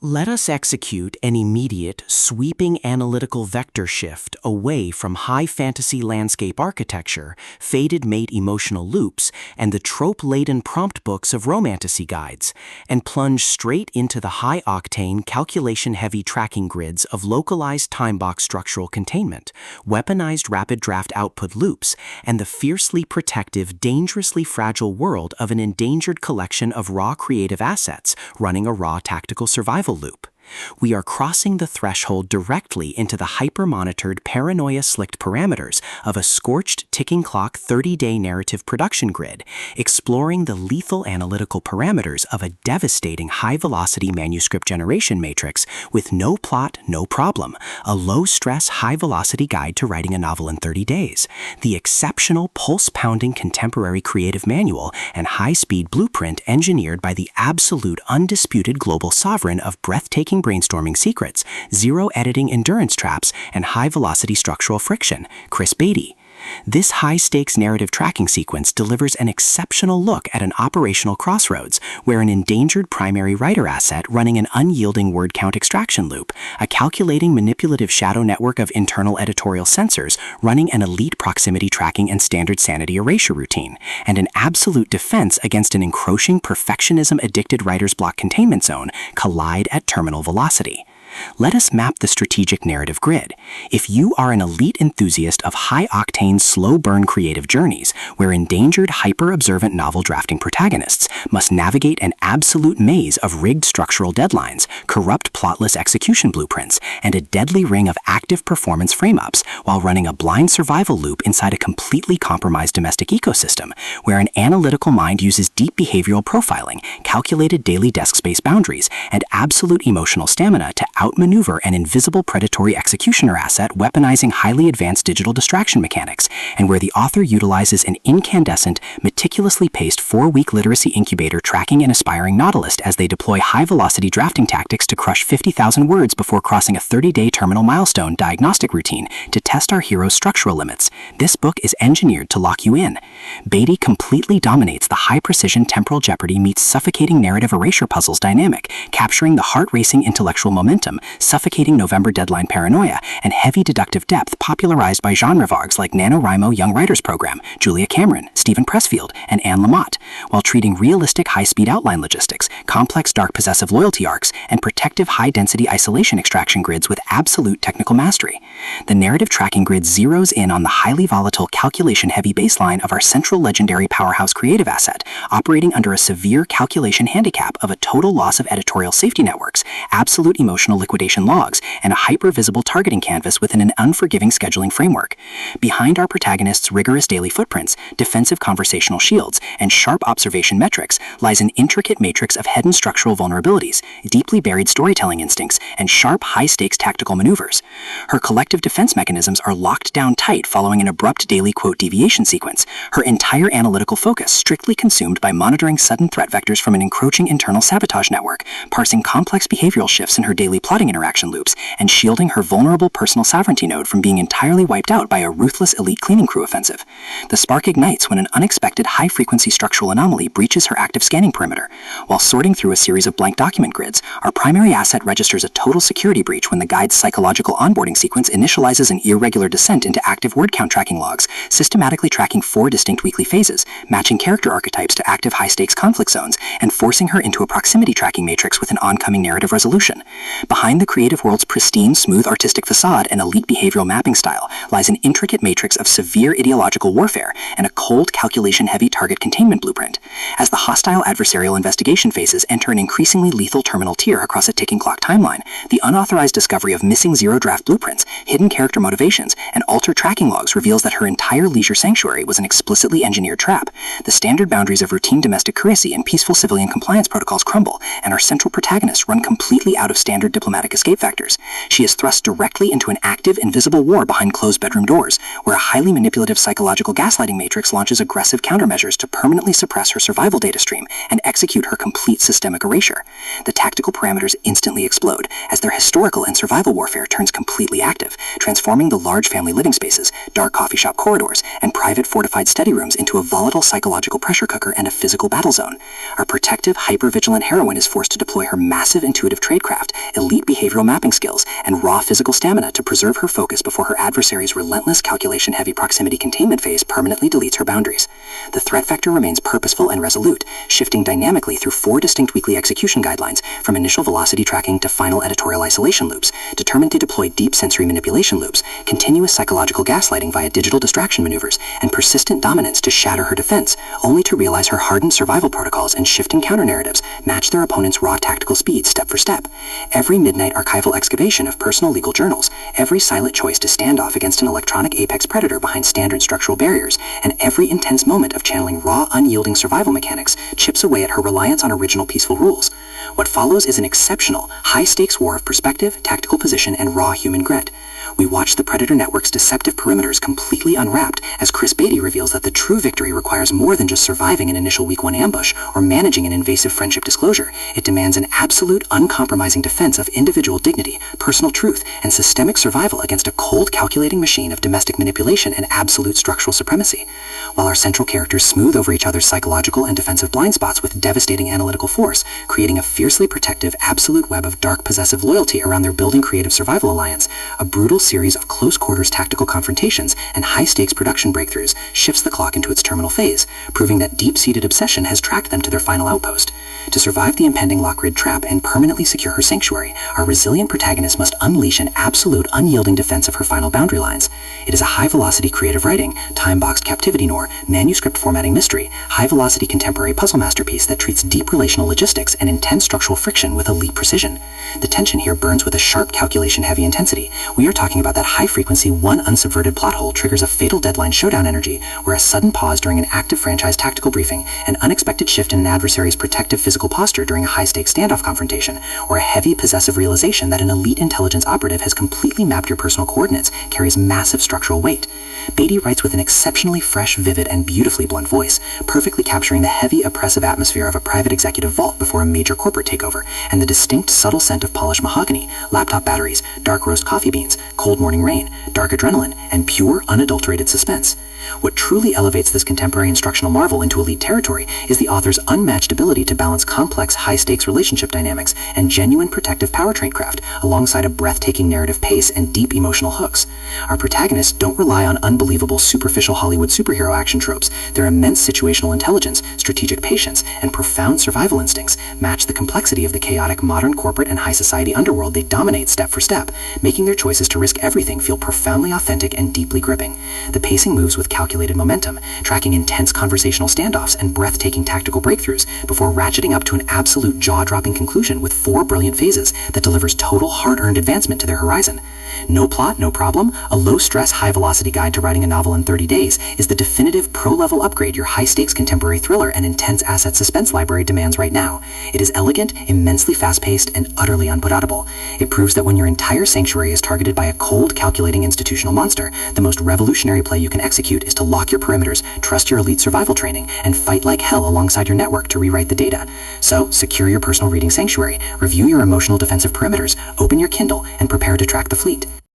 Let us execute an immediate, sweeping analytical vector shift away from high fantasy landscape architecture, fated mate emotional loops, and the trope-laden prompt books of romantasy guides, and plunge straight into the high-octane, calculation-heavy tracking grids of localized time-box structural containment, weaponized rapid draft output loops, and the fiercely protective, dangerously fragile world of an endangered collection of raw creative assets running a raw tactical survival loop. We are crossing the threshold directly into the hyper-monitored, paranoia-slicked parameters of a scorched, ticking clock 30-day narrative production grid, exploring the lethal analytical parameters of a devastating high-velocity manuscript generation matrix with no plot, no problem, a low-stress, high-velocity guide to writing a novel in 30 days, the exceptional, pulse-pounding contemporary creative manual and high-speed blueprint engineered by the absolute, undisputed global sovereign of breathtaking brainstorming secrets, zero editing endurance traps, and high-velocity structural friction, Chris Baty. This high-stakes narrative tracking sequence delivers an exceptional look at an operational crossroads where an endangered primary writer asset running an unyielding word count extraction loop, a calculating manipulative shadow network of internal editorial censors running an elite proximity tracking and standard sanity erasure routine, and an absolute defense against an encroaching perfectionism-addicted writer's block containment zone collide at terminal velocity. Let us map the strategic narrative grid. If you are an elite enthusiast of high-octane, slow-burn creative journeys, where endangered, hyper-observant novel drafting protagonists must navigate an absolute maze of rigged structural deadlines, corrupt plotless execution blueprints, and a deadly ring of active performance frame-ups while running a blind survival loop inside a completely compromised domestic ecosystem, where an analytical mind uses deep behavioral profiling, calculated daily desk space boundaries, and absolute emotional stamina to outmaneuver an invisible predatory executioner asset weaponizing highly advanced digital distraction mechanics, and where the author utilizes an incandescent, meticulously paced 4-week literacy incubator tracking an aspiring novelist as they deploy high-velocity drafting tactics to crush 50,000 words before crossing a 30-day terminal milestone diagnostic routine to test our hero's structural limits. This book is engineered to lock you in. Baty completely dominates the high-precision temporal jeopardy meets suffocating narrative erasure puzzles dynamic, capturing the heart-racing intellectual momentum, suffocating November deadline paranoia, and heavy deductive depth popularized by genre vargs like NaNoWriMo Young Writers Program, Julia Cameron, Stephen Pressfield, and Anne Lamott, while treating realistic high-speed outline logistics, complex dark possessive loyalty arcs, and protective high-density isolation extraction grids with absolute technical mastery. The narrative tracking grid zeroes in on the highly volatile calculation-heavy baseline of our central legendary powerhouse creative asset, operating under a severe calculation handicap of a total loss of editorial safety networks, absolute emotional liquidation logs, and a hyper-visible targeting canvas within an unforgiving scheduling framework. Behind our protagonists' rigorous daily footprints, defensive conversational shields, and sharp observation metrics lies an intricate matrix of hidden structural vulnerabilities, deeply buried storytelling instincts, and sharp, high-stakes tactical maneuvers. Her collective defense mechanisms are locked down tight following an abrupt daily quote deviation sequence, her entire analytical focus strictly consumed by monitoring sudden threat vectors from an encroaching internal sabotage network, parsing complex behavioral shifts in her daily plotting interaction loops, and shielding her vulnerable personal sovereignty node from being entirely wiped out by a ruthless elite cleaning crew offensive. The spark ignites when an unexpected high-frequency structural anomaly breaches her active scanning perimeter. While sorting through a series of blank document grids, our primary asset registers a total security breach when the guide's psychological onboarding sequence initializes an irregular descent into active word count tracking logs, systematically tracking 4 distinct weekly phases, matching character archetypes to active high-stakes conflict zones, and forcing her into a proximity tracking matrix with an oncoming narrative resolution. Behind the creative world's pristine, smooth artistic facade and elite behavioral mapping style lies an intricate matrix of severe ideological warfare and a cold, calculation-heavy target containment blueprint. As the hostile adversarial investigation phases enter an increasingly lethal terminal tier across a ticking clock timeline, the unauthorized discovery of missing zero-draft blueprints, hidden character motivations, and altered tracking logs reveals that her entire leisure sanctuary was an explicitly engineered trap. The standard boundaries of routine domestic courtesy and peaceful civilian compliance protocols crumble, and our central protagonists run completely out of standard diplomacy diplomatic escape factors. She is thrust directly into an active, invisible war behind closed bedroom doors, where a highly manipulative psychological gaslighting matrix launches aggressive countermeasures to permanently suppress her survival data stream and execute her complete systemic erasure. The tactical parameters instantly explode as their historical and survival warfare turns completely active, transforming the large family living spaces, dark coffee shop corridors, and private fortified study rooms into a volatile psychological pressure cooker and a physical battle zone. Our protective, hyper-vigilant heroine is forced to deploy her massive intuitive tradecraft, elite behavioral mapping skills, and raw physical stamina to preserve her focus before her adversary's relentless calculation-heavy proximity containment phase permanently deletes her boundaries. The threat vector remains purposeful and resolute, shifting dynamically through 4 distinct weekly execution guidelines, from initial velocity tracking to final editorial isolation loops, determined to deploy deep sensory manipulation loops, continuous psychological gaslighting via digital distraction maneuvers, and persistent dominance to shatter her defense, only to realize her hardened survival protocols and shifting counter-narratives match their opponent's raw tactical speed step for step. Every midnight archival excavation of personal legal journals, every silent choice to stand off against an electronic apex predator behind standard structural barriers, and every intense moment of channeling raw, unyielding survival mechanics chips away at her reliance on original peaceful rules. What follows is an exceptional, high-stakes war of perspective, tactical position, and raw human grit. We watch the Predator Network's deceptive perimeters completely unwrapped as Chris Baty reveals that the true victory requires more than just surviving an initial week 1 ambush or managing an invasive friendship disclosure. It demands an absolute, uncompromising defense of individual dignity, personal truth, and systemic survival against a cold, calculating machine of domestic manipulation and absolute structural supremacy. While our central characters smooth over each other's psychological and defensive blind spots with devastating analytical force, creating a fiercely protective, absolute web of dark, possessive loyalty around their building creative survival alliance, a brutal series of close-quarters tactical confrontations and high-stakes production breakthroughs shifts the clock into its terminal phase, proving that deep-seated obsession has tracked them to their final outpost. To survive the impending lock-grid trap and permanently secure her sanctuary, our resilient protagonist must unleash an absolute, unyielding defense of her final boundary lines. It is a high-velocity creative writing, time-boxed captivity noir, manuscript formatting mystery, high-velocity contemporary puzzle masterpiece that treats deep relational logistics and intense structural friction with elite precision. The tension here burns with a sharp calculation-heavy intensity. We are talking about that high-frequency, one unsubverted plot hole triggers a fatal deadline showdown energy, where a sudden pause during an active franchise tactical briefing, an unexpected shift in an adversary's protective physical posture during a high-stakes standoff confrontation, or a heavy possessive realization that an elite intelligence operative has completely mapped your personal coordinates carries massive structural weight. Baty writes with an exceptionally fresh, vivid, and beautifully blunt voice, perfectly capturing the heavy, oppressive atmosphere of a private executive vault before a major corporate takeover, and the distinct, subtle scent of polished mahogany, laptop batteries, dark roast coffee beans, cold morning rain, dark adrenaline, and pure, unadulterated suspense. What truly elevates this contemporary instructional marvel into elite territory is the author's unmatched ability to balance complex, high-stakes relationship dynamics and genuine protective power tradecraft alongside a breathtaking narrative pace and deep emotional hooks. Our protagonists don't rely on unbelievable, superficial Hollywood superhero action tropes. Their immense situational intelligence, strategic patience, and profound survival instincts match the complexity of the chaotic modern corporate and high society underworld they dominate step for step, making their choices to risk everything feel profoundly authentic and deeply gripping. The pacing moves with calculated momentum, tracking intense conversational standoffs and breathtaking tactical breakthroughs before ratcheting up to an absolute jaw-dropping conclusion with 4 brilliant phases that delivers total hard-earned advancement to their horizon. No plot, no problem, a low-stress, high-velocity guide to writing a novel in 30 days is the definitive pro-level upgrade your high-stakes contemporary thriller and intense asset suspense library demands right now. It is elegant, immensely fast-paced, and utterly unputdownable. It proves that when your entire sanctuary is targeted by a cold, calculating institutional monster, the most revolutionary play you can execute is to lock your perimeters, trust your elite survival training, and fight like hell alongside your network to rewrite the data. So, secure your personal reading sanctuary, review your emotional defensive perimeters, open your Kindle, and prepare to track the fleet.